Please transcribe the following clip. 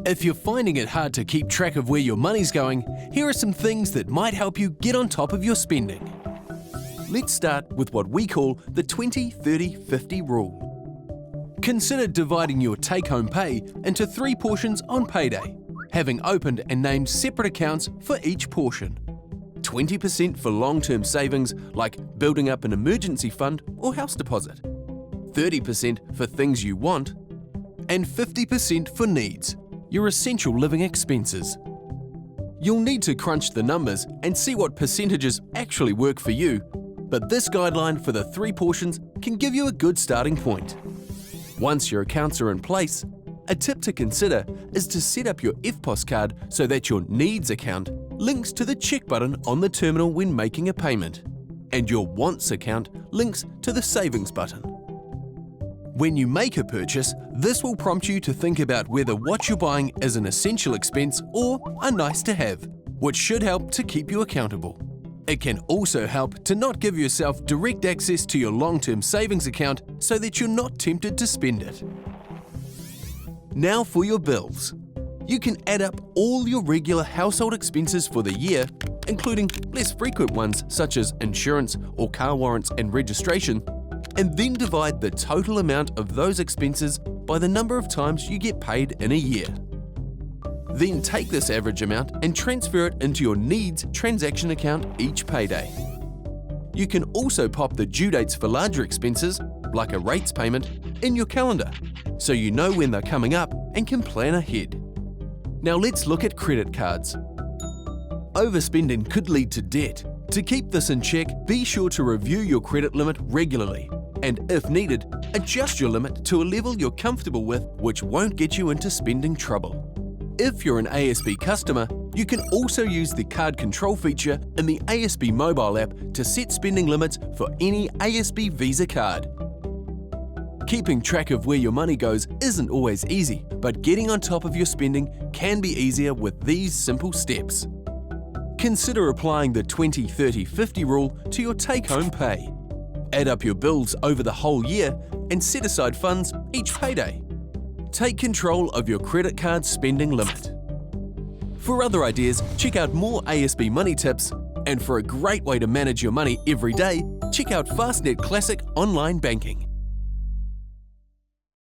If you're finding it hard to keep track of where your money's going, here are some things that might help you get on top of your spending. Let's start with what we call the 20-30-50 rule. Consider dividing your take-home pay into 3 portions on payday, having opened and named separate accounts for each portion. 20% for long-term savings like building up an emergency fund or house deposit, 30% for things you want, and 50% for needs, your essential living expenses. You'll need to crunch the numbers and see what percentages actually work for you, but this guideline for the 3 portions can give you a good starting point. Once your accounts are in place, a tip to consider is to set up your Eftpos card so that your needs account links to the check button on the terminal when making a payment, and your wants account links to the savings button. When you make a purchase, this will prompt you to think about whether what you're buying is an essential expense or a nice to have, which should help to keep you accountable. It can also help to not give yourself direct access to your long-term savings account so that you're not tempted to spend it. Now for your bills. You can add up all your regular household expenses for the year, including less frequent ones such as insurance or car warrants and registration, and then divide the total amount of those expenses by the number of times you get paid in a year. Then take this average amount and transfer it into your needs transaction account each payday. You can also pop the due dates for larger expenses, like a rates payment, in your calendar, so you know when they're coming up and can plan ahead. Now let's look at credit cards. Overspending could lead to debt. To keep this in check, be sure to review your credit limit regularly, and if needed, adjust your limit to a level you're comfortable with, which won't get you into spending trouble. If you're an ASB customer, you can also use the card control feature in the ASB mobile app to set spending limits for any ASB Visa card. Keeping track of where your money goes isn't always easy, but getting on top of your spending can be easier with these simple steps. Consider applying the 20-30-50 rule to your take-home pay. Add up your bills over the whole year and set aside funds each payday. Take control of your credit card spending limit. For other ideas, check out more ASB money tips, and for a great way to manage your money every day, check out Fastnet Classic Online Banking.